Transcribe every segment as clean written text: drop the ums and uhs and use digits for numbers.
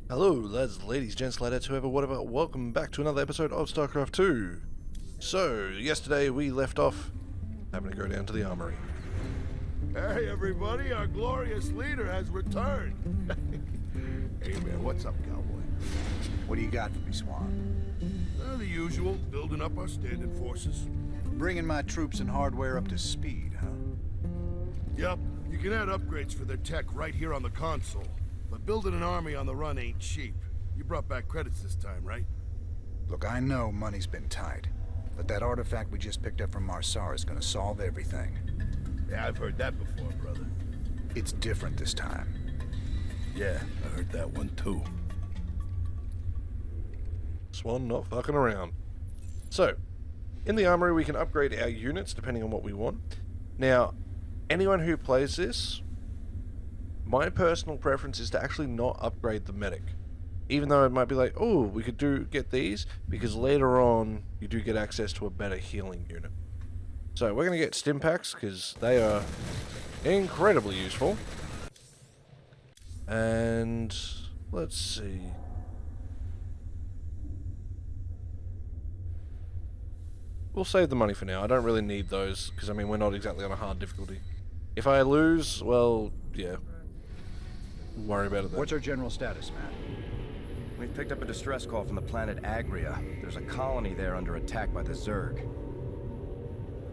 Hello, lads, ladies, gents, ladettes, whoever, whatever, welcome back to another episode of Starcraft 2. So, yesterday we left off having to go down to the armory. Hey everybody, our glorious leader has returned. Hey man, what's up, cowboy? What do you got for me, Swan? The usual, building up our standard forces. Bringing my troops and hardware up to speed, huh? Yup, you can add upgrades for their tech right here on the console. But building an army on the run ain't cheap. You brought back credits this time, right? Look, I know money's been tight, but that artifact we just picked up from Marsar is gonna solve everything. Yeah, I've heard that before, brother. It's different this time. Yeah, I heard that one too. Swan not fucking around. So, in the armory we can upgrade our units depending on what we want. Now, anyone who plays this, my personal preference is to actually not upgrade the medic. Even though it might be like, oh, we could get these, because later on you do get access to a better healing unit. So we're going to get stim packs, because they are incredibly useful. And let's see. We'll save the money for now. I don't really need those, because I mean we're not exactly on a hard difficulty. If I lose, well, yeah. Worry about it then. What's our general status, Matt? We've picked up a distress call from the planet Agria. There's a colony there under attack by the Zerg.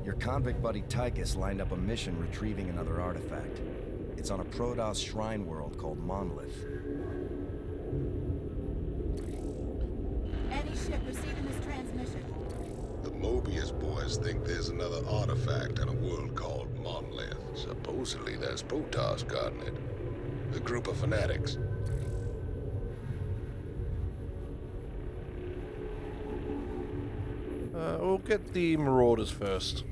Your convict buddy Tychus lined up a mission retrieving another artifact. It's on a Protoss shrine world called Monolith. Any ship receiving this transmission. The Mobius boys think there's another artifact in a world called Monolith. Supposedly there's Protoss guarding it. A group of fanatics. We'll get the Marauders first.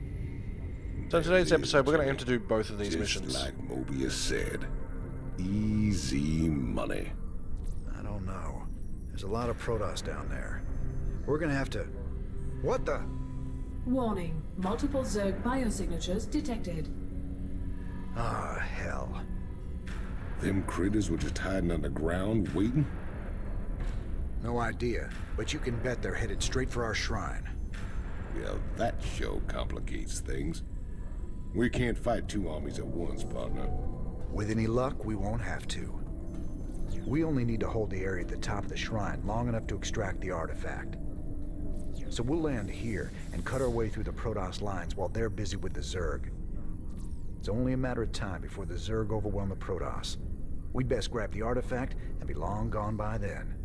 So in today's episode, we're going to aim to do both of these missions. Like Mobius said, easy money. I don't know. There's a lot of Protoss down there. We're gonna have to... What the? Warning. Multiple Zerg biosignatures detected. Ah, hell. Them critters were just hiding underground, waiting? No idea, but you can bet they're headed straight for our shrine. Well, that show complicates things. We can't fight two armies at once, partner. With any luck, we won't have to. We only need to hold the area at the top of the shrine long enough to extract the artifact. So we'll land here and cut our way through the Protoss lines while they're busy with the Zerg. It's only a matter of time before the Zerg overwhelm the Protoss. We'd best grab the artifact and be long gone by then.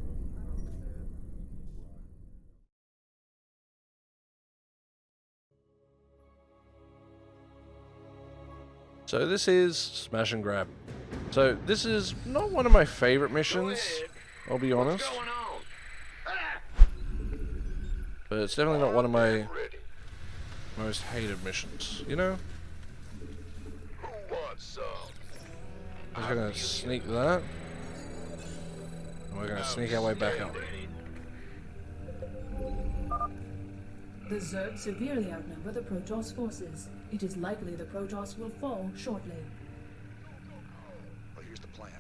So this is Smash and Grab. So this is not one of my favorite missions, I'll be honest. But it's definitely not one of my most hated missions, you know? I'm just gonna sneak that. And we're gonna sneak our way back up. The Zerg severely outnumber the Protoss forces. It is likely the Protoss will fall shortly. Well, here's the plan.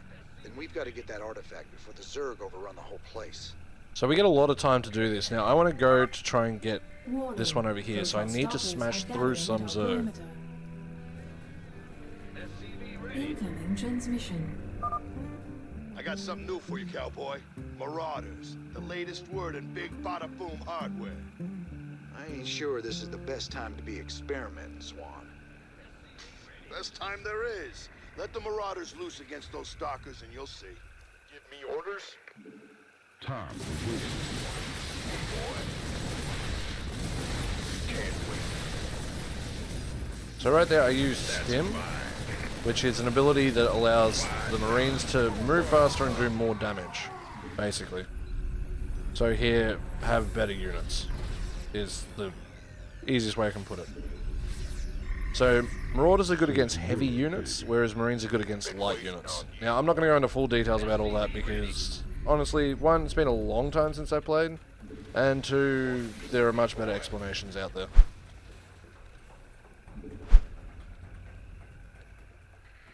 Then we've got to get that artifact before the Zerg overrun the whole place. So we get a lot of time to do this. Now I want to go to try and get Warning. this one over here, so I need to smash through some Zerg. Incoming transmission. I got something new for you, cowboy. Marauders, the latest word in big bada boom hardware. I ain't sure this is the best time to be experimenting, Swan. Best time there is. Let the Marauders loose against those stalkers and you'll see. Give me orders? Tom, So right there I use Stim, which is an ability that allows the Marines to move faster and do more damage, basically. So here, have better units, is the easiest way I can put it. So, Marauders are good against heavy units, whereas Marines are good against light units. Now, I'm not going to go into full details about all that because, honestly, one, it's been a long time since I played, and two, there are much better explanations out there.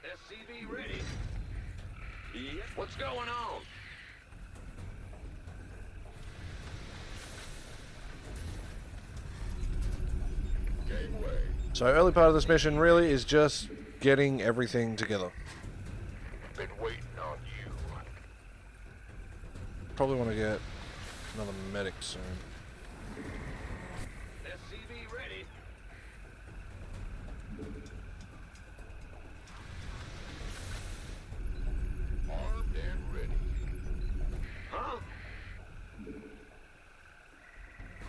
SCV ready. Yep. What's going on? So early part of this mission really is just getting everything together. Been waiting on you. Probably want to get another medic soon. SCV ready. Armed and ready. Huh?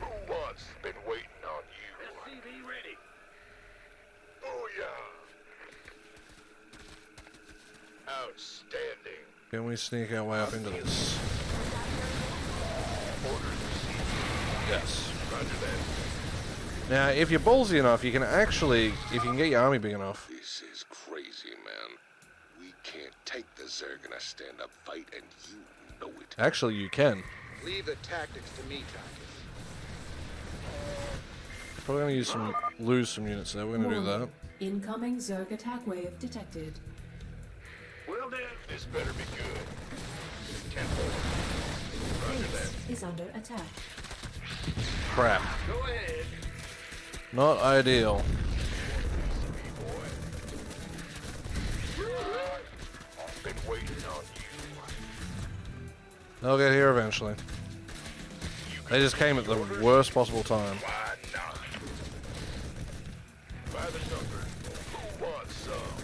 Who wants? Been waiting on you. SCV ready. Booyah! Outstanding. Can we sneak our way up into this? Orders received. Yes. Roger that. Now, if you're ballsy enough, you can actually, if you can get your army big enough. This is crazy, man. We can't take the Zerg in a stand-up fight, and you know it. Actually, you can. Leave the tactics to me, Titus. Probably gonna lose some units there. We're gonna do that. Warning. Incoming Zerg attack wave detected. Well then, this better be good. 10-4. Roger that. Base is under attack. Crap. Go ahead. Not ideal. I've been waiting on you. They'll get here eventually. They just came at the worst possible time. Why not? By the numbers, who wants some?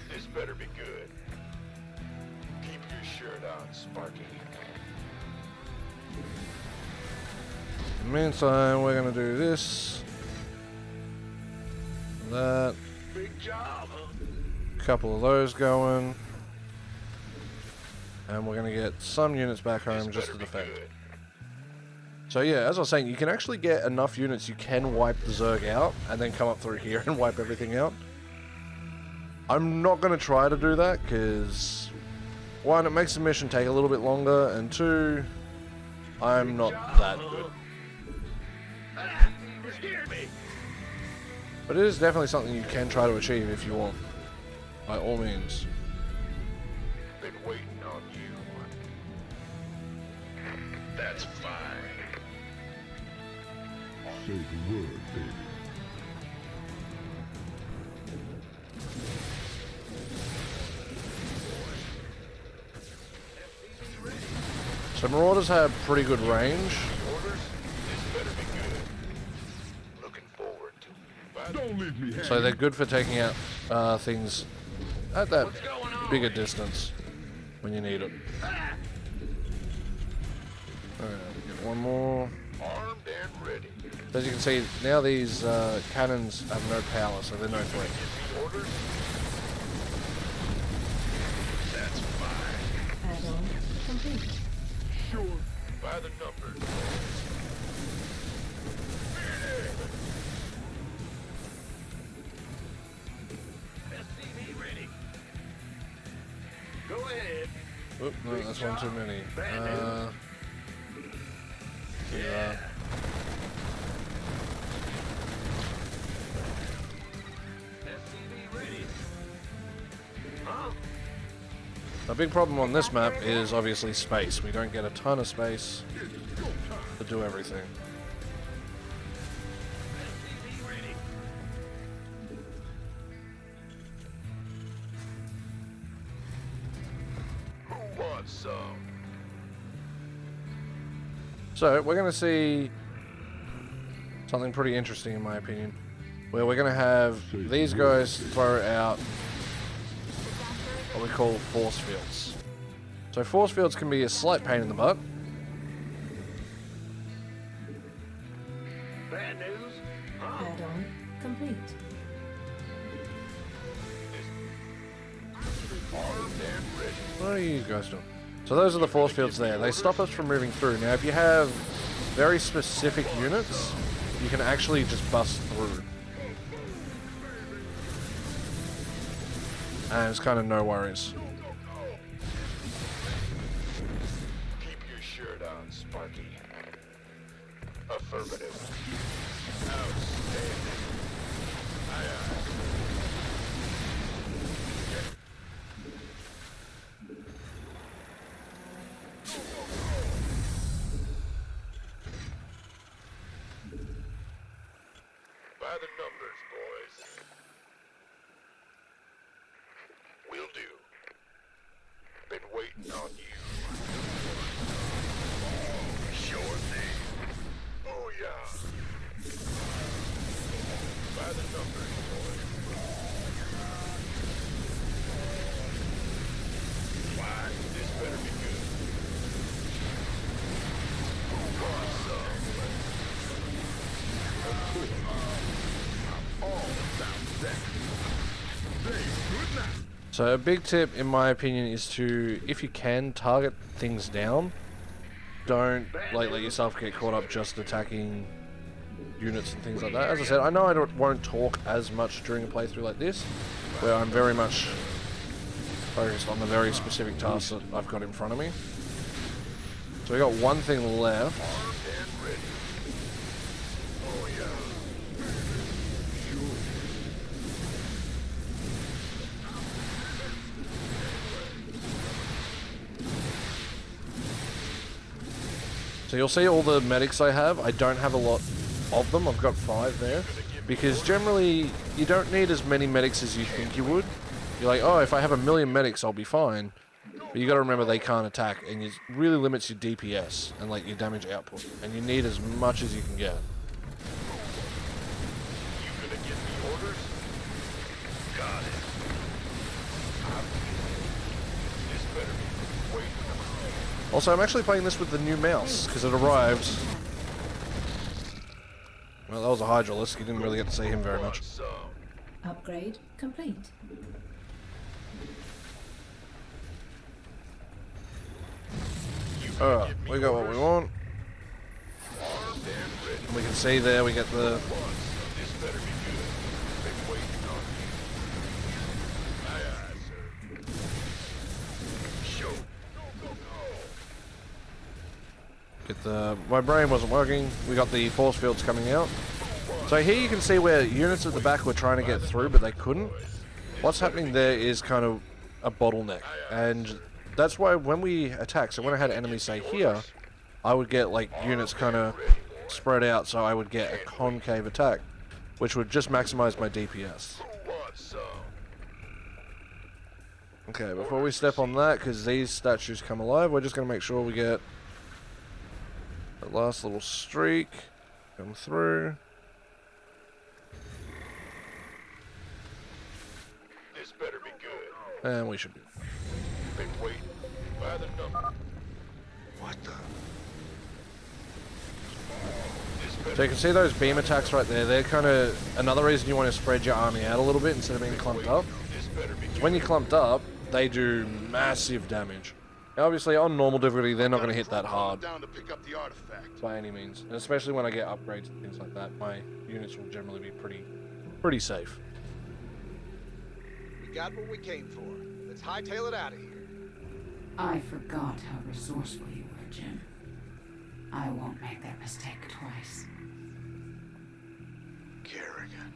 This better be good. Keep your shirt on, Sparky. In the meantime, we're gonna do this. That. Big job, huh? Couple of those going. And we're gonna get some units back home This just to better be defend. good. So yeah, as I was saying, you can actually get enough units you can wipe the Zerg out and then come up through here and wipe everything out. I'm not going to try to do that because, one, it makes the mission take a little bit longer, and two, I'm not that good. You scared me. But it is definitely something you can try to achieve if you want, by all means. Been waiting on you. That's fine. Say the word, baby. So Marauders have pretty good range. Orders? This better be good. Looking forward to it. Don't leave me hanging. So they're good for taking out things at that bigger distance when you need it. Alright, get one more. Armed and ready. As you can see, now these cannons have no power, so they're no threat. Orders? That's fine. Add-on complete. Sure. By the numbers. SCV ready. Go ahead. Oop, no, that's one too many. Yeah. SCV ready. Huh? A big problem on this map is obviously space. We don't get a ton of space to do everything. SCV ready. Who wants some? So we're going to see something pretty interesting in my opinion, where we're going to have these guys throw out what we call force fields. So force fields can be a slight pain in the butt. Bad news? Huh? Add-on complete. Armed and ready. What are you guys doing? So those are the force fields there. They stop us from moving through. Now if you have very specific units, you can actually just bust through. And it's kind of no worries. Keep your shirt on, Sparky. Affirmative. Outstanding. Aye, aye. waiting on you. Sure thing. Oh yeah. By the numbers, boys. Why? This better be good. So a big tip, in my opinion, is to, if you can, target things down. Don't let yourself get caught up just attacking units and things like that. As I said, I know won't talk as much during a playthrough like this, where I'm very much focused on the very specific tasks that I've got in front of me. So we got one thing left. So you'll see all the medics I have. I don't have a lot of them. I've got 5 there. Because generally, you don't need as many medics as you think you would. You're like, oh, if I have 1,000,000 medics, I'll be fine. But you got to remember they can't attack, and it really limits your DPS and like your damage output. And you need as much as you can get. You gonna give me orders? Got it. This better be waiting. Also, I'm actually playing this with the new mouse, because it arrived. Well, that was a Hydralisk. You didn't really get to see him very much. Upgrade complete. We got what we want. And we can see there, we get the... This better be good. Been waiting on you. Aye, aye, sir. Show. Go, go, go. Get the... My brain wasn't working. We got the force fields coming out. So here you can see where units at the back were trying to get through, but they couldn't. What's happening there is kind of a bottleneck. And that's why when we attack, so when I had enemies, say, here, I would get, like, units kind of spread out, so I would get a concave attack, which would just maximize my DPS. Okay, before we step on that, because these statues come alive, we're just going to make sure we get that last little streak come through. This better be good. And we should be. Been waiting by the number. What the? So you can see those beam attacks right there. They're kind of another reason you want to spread your army out a little bit instead of being clumped up. When you're clumped up, they do massive damage. Now, obviously, on normal difficulty, they're not going to hit that hard Down to pick up the artifact. by any means. And especially when I get upgrades and things like that, my units will generally be pretty safe. We got what we came for. Let's hightail it out of here. I forgot how resourceful you were, Jim. I won't make that mistake twice. Kerrigan.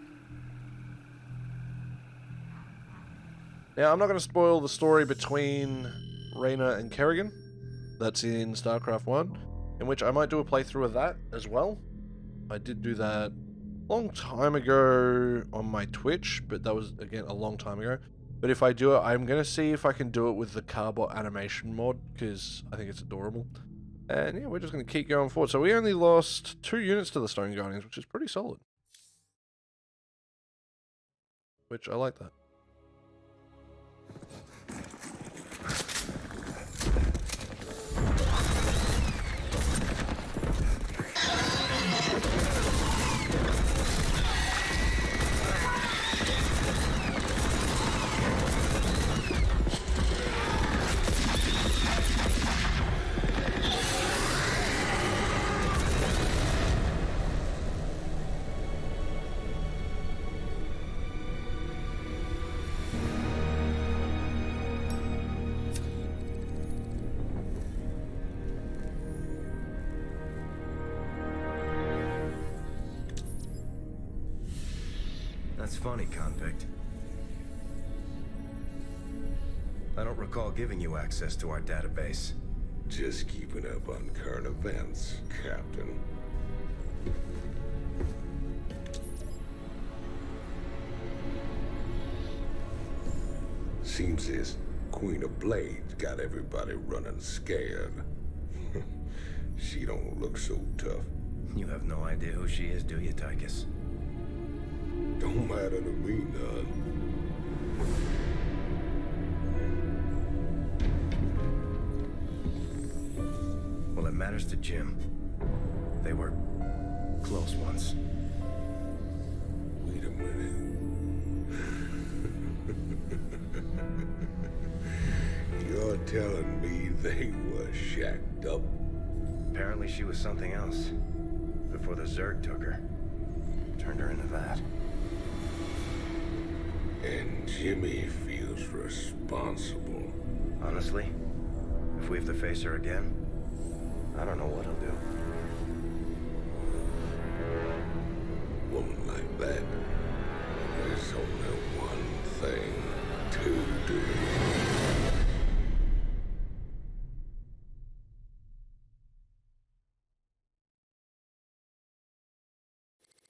Now, I'm not going to spoil the story between Reyna and Kerrigan. That's in StarCraft 1, in which I might do a playthrough of that as well. I did do that a long time ago on my Twitch, but that was, again, a long time ago. But if I do it, I'm going to see if I can do it with the Carbot animation mod, because I think it's adorable. And yeah, we're just going to keep going forward. So we only lost 2 units to the Stone Guardians, which is pretty solid. Which I like that. That's funny, convict. I don't recall giving you access to our database. Just keeping up on current events, Captain. Seems there's Queen of Blades got everybody running scared. She don't look so tough. You have no idea who she is, do you, Tychus? Don't matter to me none. Well, it matters to Jim. They were close once. Wait a minute. You're telling me they were shacked up? Apparently she was something else. Before the Zerg took her. Turned her into that. And Jimmy feels responsible. Honestly, if we have to face her again, I don't know what he'll do. Woman like that, there's only one thing to do.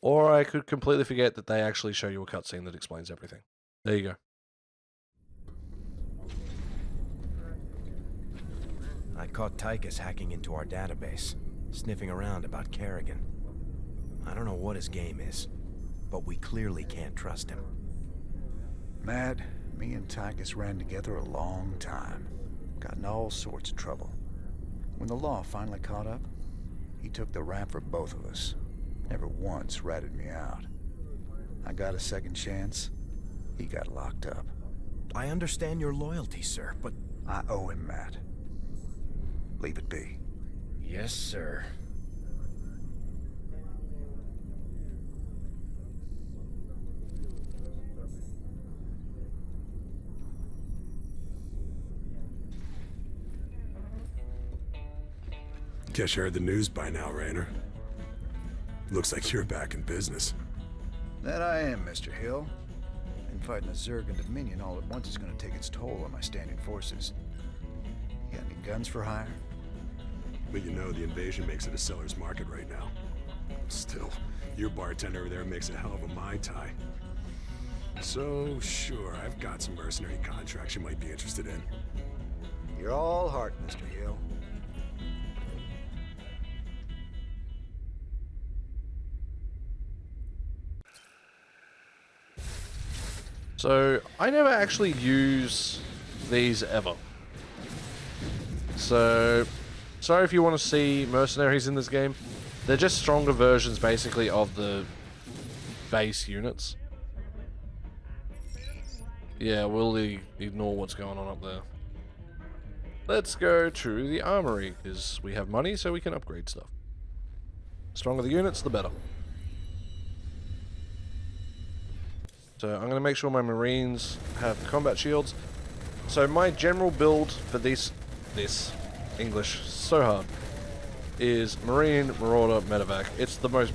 Or I could completely forget that they actually show you a cutscene that explains everything. There you go. I caught Tychus hacking into our database, sniffing around about Kerrigan. I don't know what his game is, but we clearly can't trust him. Matt, me and Tychus ran together a long time. Got in all sorts of trouble. When the law finally caught up, he took the rap for both of us. Never once ratted me out. I got a second chance. He got locked up. I understand your loyalty, sir, but... I owe him, Matt. Leave it be. Yes, sir. Guess you heard the news by now, Raynor. Looks like you're back in business. That I am, Mr. Hill. And fighting a Zerg and Dominion all at once is going to take its toll on my standing forces. You got any guns for hire? But you know the invasion makes it a seller's market right now. Still, your bartender over there makes a hell of a Mai Tai. So, sure, I've got some mercenary contracts you might be interested in. You're all heart, Mr. Hill. So, I never actually use these ever. So, sorry if you want to see mercenaries in this game. They're just stronger versions, basically, of the base units. Yeah, we'll ignore what's going on up there. Let's go to the armory, because we have money, so we can upgrade stuff. The stronger the units, the better. So I'm going to make sure my Marines have combat shields. So my general build for this English, so hard, is Marine, Marauder, Medevac. It's the most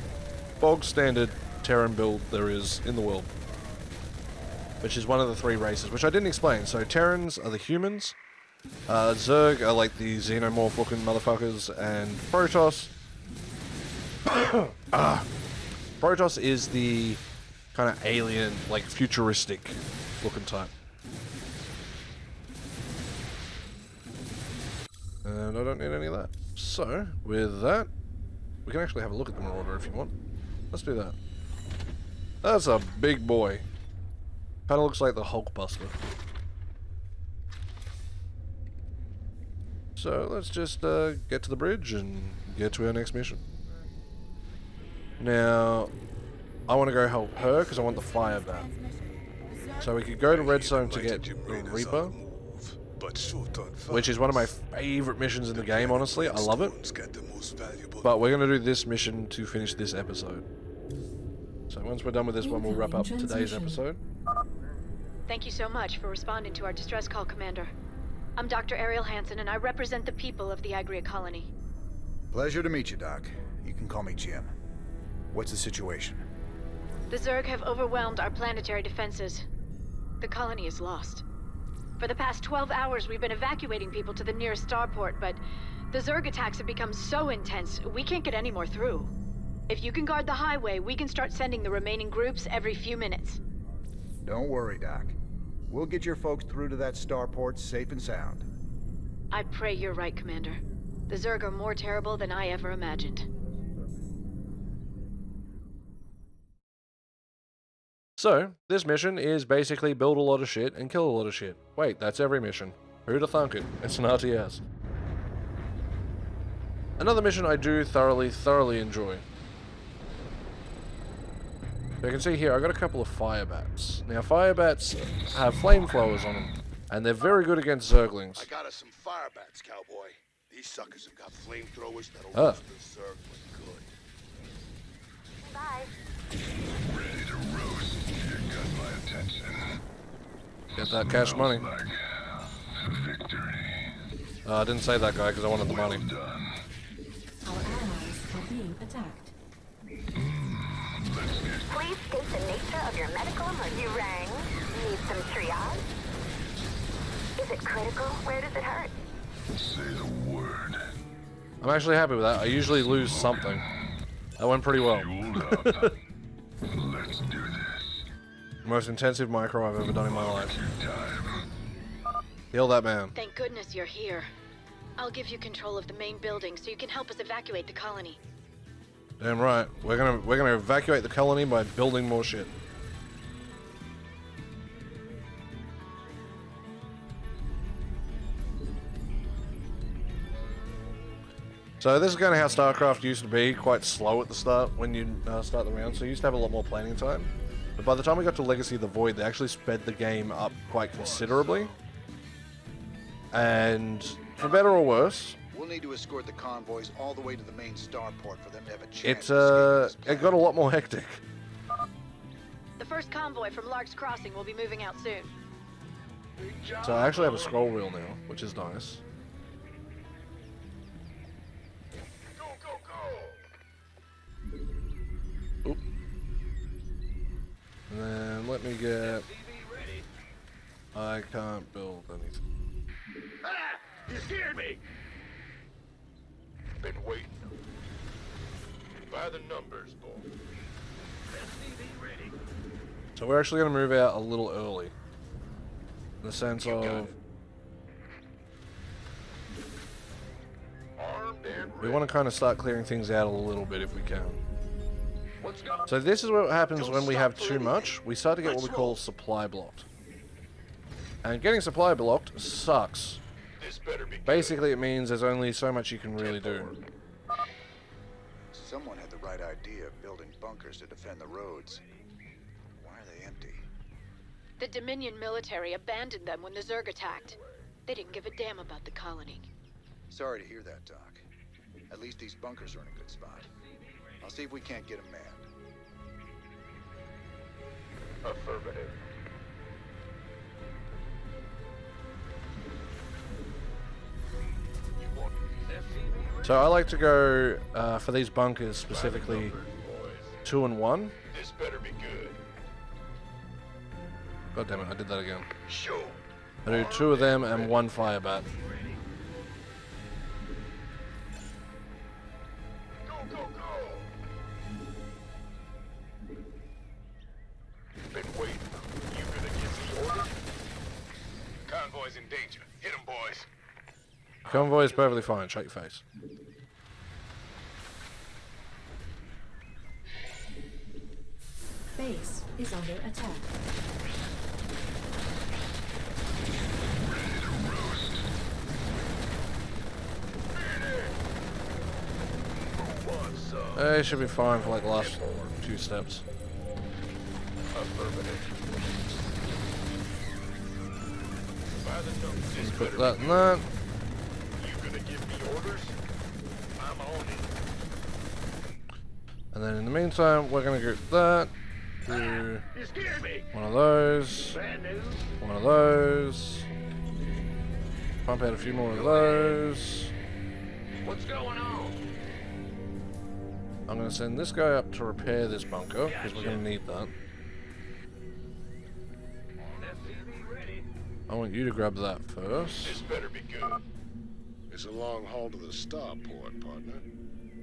bog standard Terran build there is in the world. Which is one of the three races, which I didn't explain. So Terrans are the humans, Zerg are like the xenomorph looking motherfuckers, and Protoss... Protoss is the kind of alien, like futuristic looking type. And I don't need any of that. So, with that, we can actually have a look at the Marauder if you want. Let's do that. That's a big boy. Kind of looks like the Hulkbuster. So, let's just get to the bridge and get to our next mission. Now, I want to go help her because I want the fire bat. So we could go to Red Zone to get the Reaper, which is one of my favorite missions in the game, honestly. I love it. But we're going to do this mission to finish this episode. So once we're done with this one, we'll wrap up today's episode. Thank you so much for responding to our distress call, Commander. I'm Dr. Ariel Hansen, and I represent the people of the Agria colony. Pleasure to meet you, Doc. You can call me Jim. What's the situation? The Zerg have overwhelmed our planetary defenses. The colony is lost. For the past 12 hours, we've been evacuating people to the nearest starport, but the Zerg attacks have become so intense, we can't get any more through. If you can guard the highway, we can start sending the remaining groups every few minutes. Don't worry, Doc. We'll get your folks through to that starport safe and sound. I pray you're right, Commander. The Zerg are more terrible than I ever imagined. So, this mission is basically build a lot of shit and kill a lot of shit. Wait, that's every mission. Who'da thunk it? It's an RTS. Another mission I do thoroughly enjoy. So you can see here, I got a couple of fire bats. Now, fire bats have flamethrowers on them, and they're very good against Zerglings. I got us some fire bats, cowboy. These suckers have got flamethrowers that'll Ah. roast the Zergling good. Bye. Ready to roast. You got my attention. Get that cash money. Like victory. I didn't say that guy because I wanted the money. Done. Our allies are being attacked. Please state the nature of your medical emergency. You rang. Need some triage? Is it critical? Where does it hurt? Say the word. I'm actually happy with that. I usually lose something. That went pretty well. Fueled up. Let's do this. Most intensive micro I've ever done in my life. Time. Heal that man. Thank goodness you're here. I'll give you control of the main building so you can help us evacuate the colony. Damn right. We're gonna evacuate the colony by building more shit. So this is kind of how Starcraft used to be, quite slow at the start when you start the round, so you used to have a lot more planning time. But by the time we got to Legacy of the Void, they actually sped the game up quite considerably. And for better or worse, We'll need to escort the convoys all the way to the main starport for them to have a chance to escape this it got a lot more hectic. The first convoy from Lark's Crossing will be moving out soon. So I actually have a scroll wheel now, which is nice. Go, go, go! Oop. And then let me get... I can't build anything. Ah! You scared me! Been waiting. By the numbers, boy. SCV ready. So we're actually going to move out a little early. In the sense of... Armed and we ready. want to kind of start clearing things out a little bit if we can. Let's go. So this is what happens when we have too much. We start to get what we call supply blocked. And getting supply blocked sucks. This better be good. Basically, it means there's only so much you can really do. Someone had the right idea of building bunkers to defend the roads. Why are they empty? The Dominion military abandoned them when the Zerg attacked. They didn't give a damn about the colony. Sorry to hear that, Doc. At least these bunkers are in a good spot. I'll see if we can't get them manned. Affirmative. So I like to go for these bunkers specifically 2 and 1. This better be good. God damn it, I did that again. Show. I do 2 of them and 1 fire bat. Go, go, go! Been waiting. You gonna give me orders? Convoy's in danger. Hit 'em, boys. Convoy is perfectly fine, shut your face. Base is under attack. It should be fine for like the last 2 steps. Let's put that in that. You gonna give me orders? I'm on it. And then in the meantime, we're gonna get that. Do You scared me. one of those. Bad news. One of those. Pump out a few more of those. What's going on? I'm going to send this guy up to repair this bunker, because we're going to need that. I want you to grab that first. This better be good. It's a long haul to the starport, partner.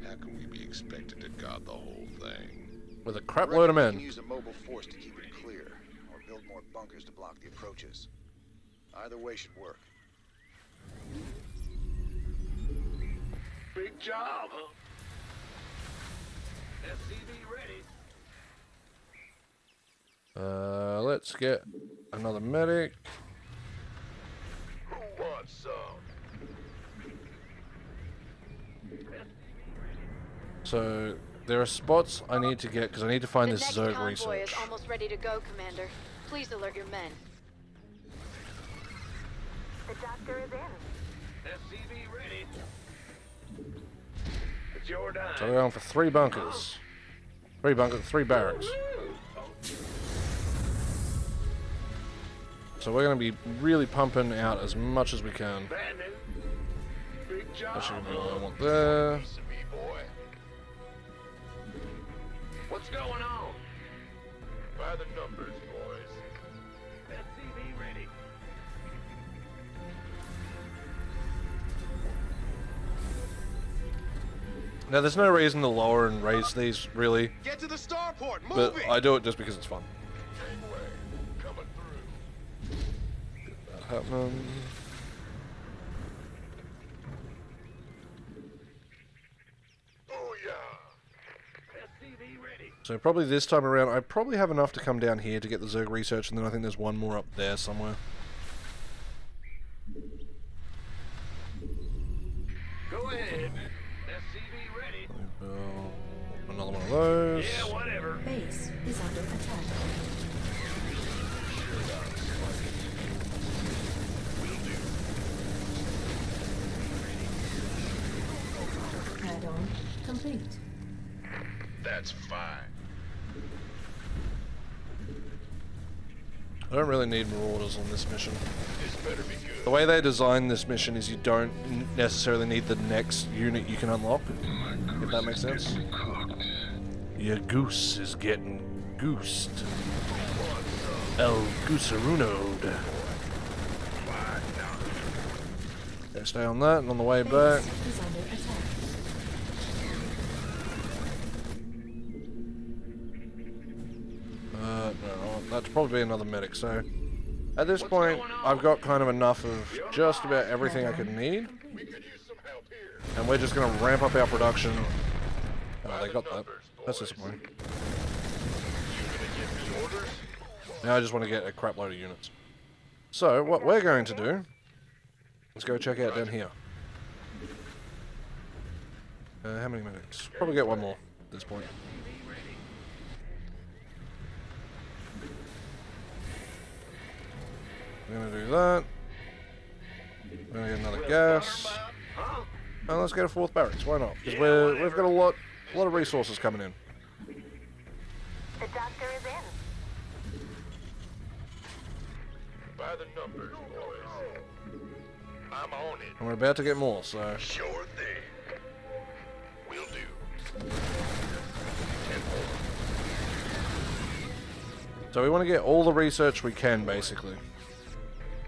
How can we be expected to guard the whole thing? With a crap load of We can men. use a mobile force to keep it clear, or build more bunkers to block the approaches. Either way should work. Big job, huh? SCV ready. Let's get another medic. Who wants some? So there are spots I need to get because I need to find The this next Zerg convoy research. is almost ready to go, Commander. Please alert your men. The doctor is in. SCV ready. It's your dime. So we're going for 3 bunkers. 3 bunkers, 3 barracks. So we're going to be really pumping out as much as we can. Bad news. Big job. That should be all I want there. What's going on? By the numbers, boys. SCV ready. Now there's no reason to lower and raise these really, Get to the starport. but Moving. I do it just because it's fun. Gangway coming through. That happening. SCV ready. So probably this time around, I probably have enough to come down here to get the Zerg research, and then I think there's one more up there somewhere. Go ahead. SCV ready. Build another one of those. Yeah, whatever. Base is under attack. Add-on complete. That's fine. I don't really need marauders on this mission. This better be good. The way they designed this mission is you don't necessarily need the next unit you can unlock, if that makes sense. Your goose is getting goosed. El Gooserunoed. Okay, stay on that, and on the way back. Base is under attack. No, that's probably another medic, so at this point I've got kind of enough of just about everything I could need, and we're just going to ramp up our production. Oh, they got that. That's disappointing. Now I just want to get a crap load of units. So what we're going to do, let's go check out down here. How many medics? Probably get one more at this point. We're gonna do that. We're gonna get another gas. And let's get a 4th barracks. Why not? Because we've got a lot of resources coming in. The doctor is in. By the numbers, boys. I'm on it. And we're about to get more, so Sure thing. Will do. so we want to get all the research we can, basically.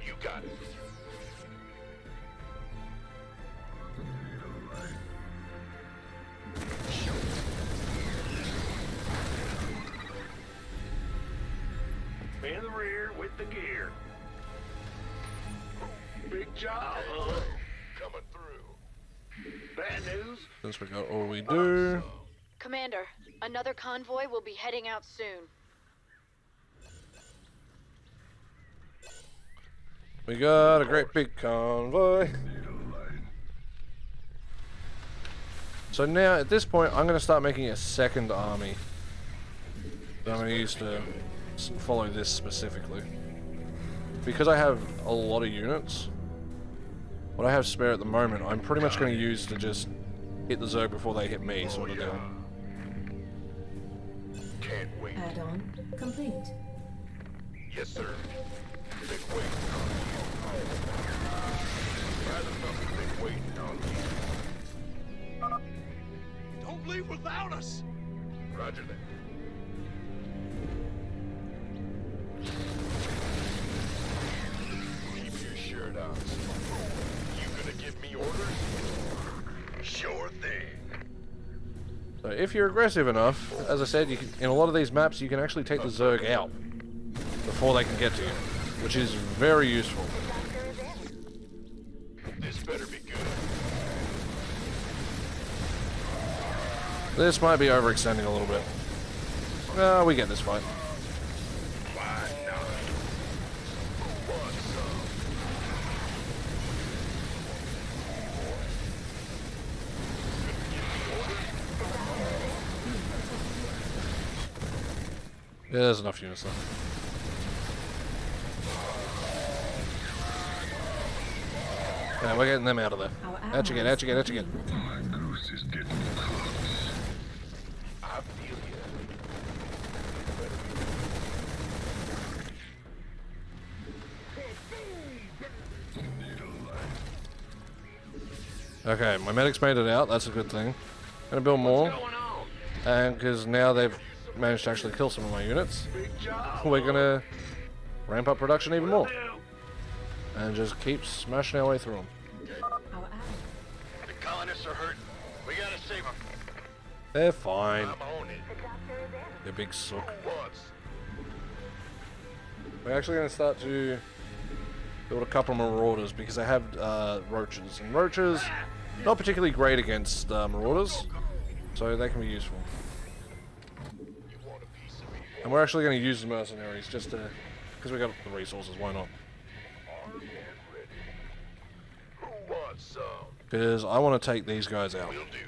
You got it. In the rear with the gear. Big job, huh? Coming through. Bad news. Since we got all we do. Commander, another convoy will be heading out soon. We got a great big convoy. So now, at this point, I'm going to start making a 2nd army that I'm going to use to follow this specifically. Because I have a lot of units, what I have spare at the moment, I'm pretty much going to use to just hit the Zerg before they hit me, sort of deal. Can't wait. Add-on complete. Yes, sir. Big waiting on you. Rather than big waiting on you. Don't leave without us. Roger that. Keep your shirt on. You gonna give me orders? Sure thing. So if you're aggressive enough, as I said, you can, in a lot of these maps, you can actually take the Zerg out before they can get to you, which is very useful. This better be good. This might be overextending a little bit. We get this fight. Why not? Who wants some? Yeah, there's enough units there. Yeah, we're getting them out of there. Out you get, out you get, out you get. My goose is getting close. I feel you. Okay, my medics made it out. That's a good thing. Gonna build more, and because now they've managed to actually kill some of my units, we're gonna ramp up production even more, and just keep smashing our way through them. The colonists are hurting. We gotta save them. They're fine. I'm on it. They're big sook. Who wants? We're actually gonna start to build a couple of marauders because they have roaches, and roaches not particularly great against marauders, so they can be useful. And we're actually going to use the mercenaries just to, because we got the resources. Why not? Who wants some? Because I want to take these guys out. Will do.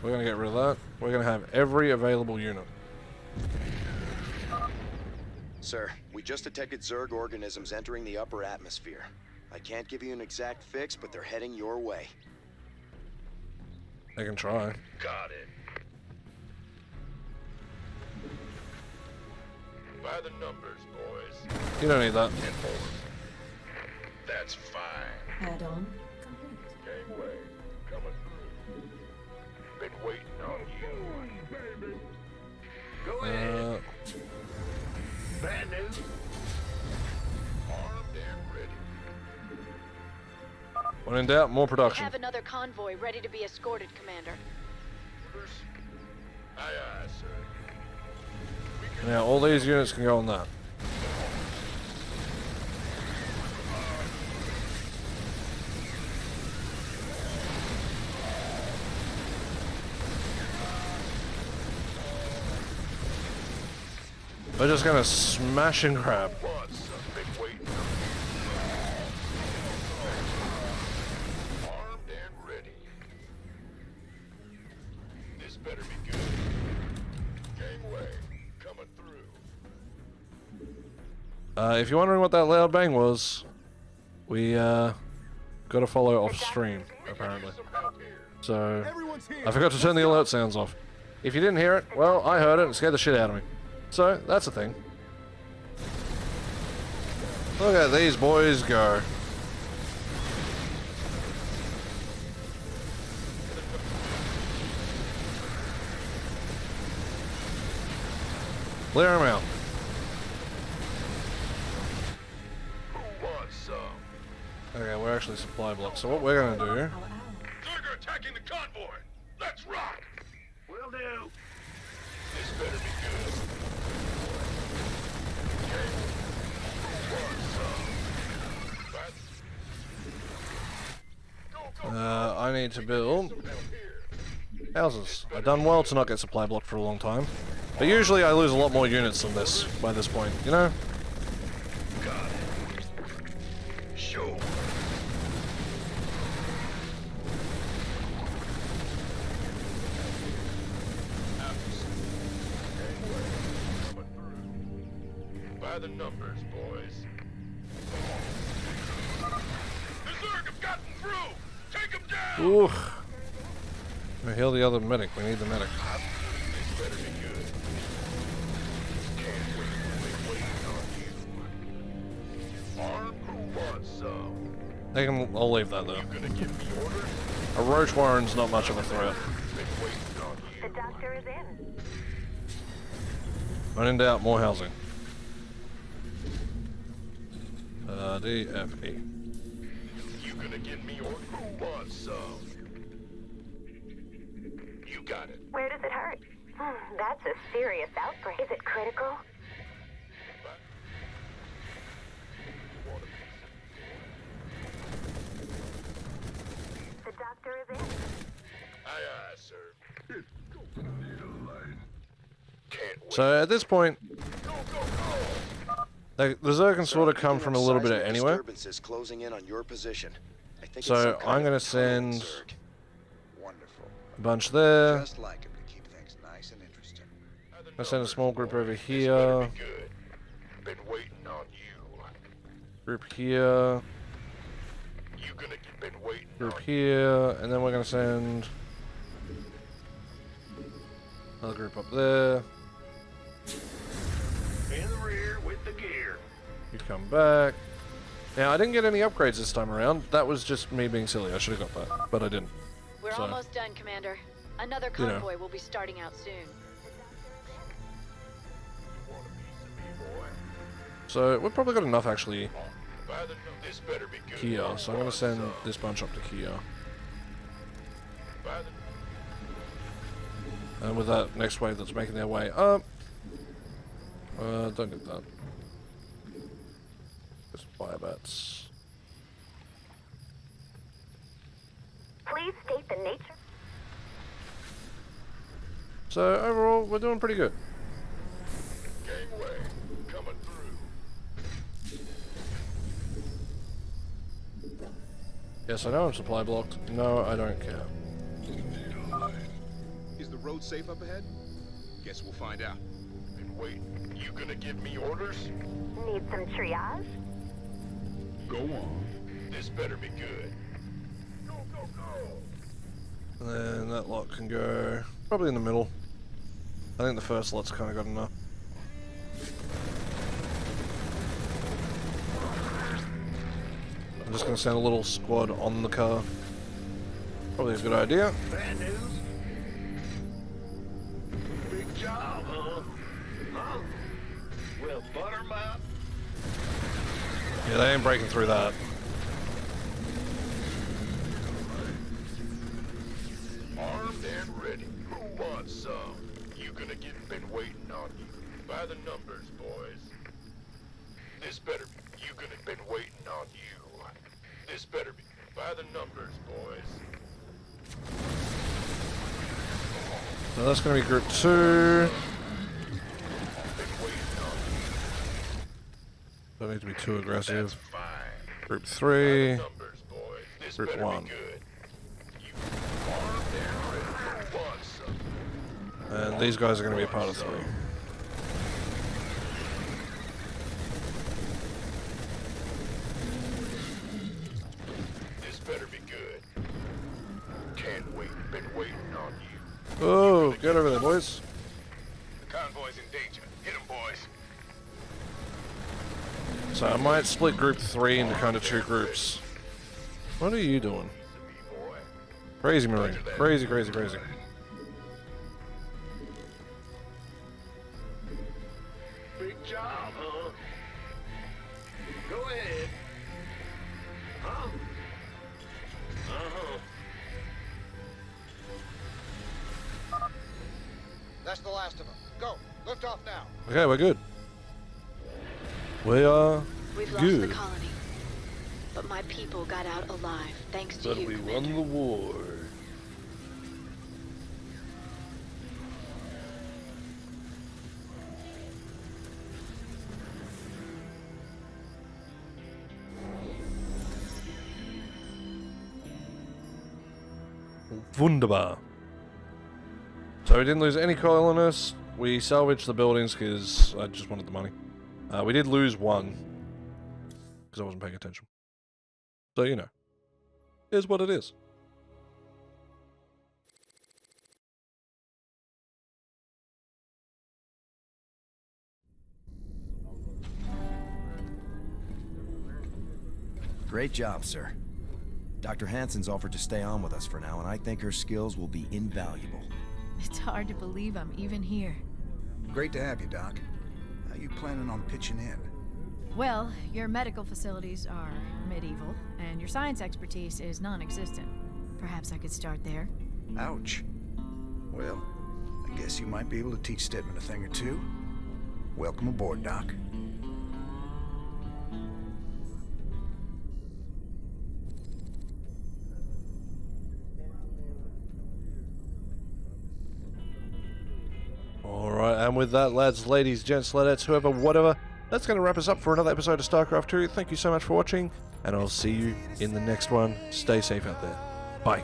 We're going to get rid of that. We're going to have every available unit. Sir, we just detected Zerg organisms entering the upper atmosphere. I can't give you an exact fix, but they're heading your way. They can try. Got it. By the numbers, boys. You don't need that. 10 more. That's fine. Add-on complete. Gangway, coming through. Been waiting on you. Baby. Go ahead. Bad news. Armed and ready. When in doubt, more We production. have another convoy ready to be escorted, Commander. Aye, aye, sir. Now, all these units can go on that. We're just gonna smash and grab. Wants some big weight. Armed and ready. This better be good. Gangway, coming through. If you're wondering what that loud bang was, we gotta follow off stream, apparently. So, I forgot to turn the alert sounds off. If you didn't hear it, well, I heard it and it scared the shit out of me. So, that's a thing. Look at these boys go. Clear them out. Who wants some? Okay, we're actually supply blocked. So what we're gonna do? Zerg are attacking the convoy. Let's rock. Will do. This better be good. I need to build houses. I've done well to not get supply blocked for a long time. But usually I lose a lot more units than this by this point, you know? Got it. Show. By the numbers, boys. The Zerg have gotten through! Take them down! Oof. We heal the other medic. We need the medic. This better be good. Can't wait on you. Arm who wants some? I'll leave that though. You gonna give me orders? A roach warren's not much of a threat. Been waiting on you. The doctor is in. When in doubt, more housing. DFE. You gonna give me orders? Who wants some? You got it. Where does it hurt? That's a serious outbreak. Is it critical? So at this point, the Zerg can sort of come from a little bit of anywhere. Disturbances closing in on your position. I think it's So some kind I'm going of to send Zerg. Wonderful. a bunch there. Just like him to keep things nice and interesting. I send a small group over Better here. be good. Been waiting on you. Group here. You gonna been waiting Group on here. And then we're going to send another group up there. in the rear with the gear. You come back. Now, I didn't get any upgrades this time around. That was just me being silly. I should have got that, but I didn't. We're So, almost done, Commander. Another You know. convoy will be starting out soon. So we've probably got enough actually By the this better be good. here. So I'm going to send this bunch up to here. By the And with that next wave that's making their way up. Don't get that. Just fire bats. Please state the nature. So overall, we're doing pretty good. gangway coming through. Yes, I know I'm supply blocked. No, I don't care. Is the road safe up ahead? Guess we'll find out. Been waiting. You gonna give me orders? Need some triage? Go on. This better be good. Go, go, go! And then that lot can go probably in the middle. I think the first lot's kind of got enough. I'm just going to send a little squad on the car. Probably a good idea. Bad news? Big job, huh? Huh? Well, buttermouth. Yeah, they ain't breaking through that. Armed and ready. Who wants some? You gonna get been waiting on you. By the numbers, boys. This better be. You gonna been waiting on you. This better be. By the numbers, boys. So that's going to be group 2. Been waiting on you. Don't need to be too aggressive. That's fine. Group By 3. the numbers, boys. This Group better 1. be good. You armed and ready. Who wants some? And these guys are going to be a part of 3. This better be good. Can't wait. Been waiting on you. Oh, get over there, boys. The convoy's in danger. Hit 'em, boys. So I might split group 3 into kind of 2 groups. What are you doing? Crazy Marine. Crazy, crazy, crazy. Big job, huh? Go ahead. Huh? Uh-huh. That's the last of them. Go. Lift off now. Okay, we're good. We are We've lost good. the colony. But my people got out alive, thanks to But you, we Commander. won the war. Wunderbar. So we didn't lose any colonists. We salvaged the buildings because I just wanted the money. We did lose one because I wasn't paying attention. So, you know, is what it is. Great job, sir. Dr. Hansen's offered to stay on with us for now, and I think her skills will be invaluable. It's hard to believe I'm even here. Great to have you, Doc. How you planning on pitching in? Well, your medical facilities are medieval, and your science expertise is non-existent. Perhaps I could start there. Ouch. Well, I guess you might be able to teach Stedman a thing or two. Welcome aboard, Doc. Alright, and with that, lads, ladies, gents, ladettes, whoever, whatever, that's going to wrap us up for another episode of Starcraft 2. Thank you so much for watching, and I'll see you in the next one. Stay safe out there. Bye.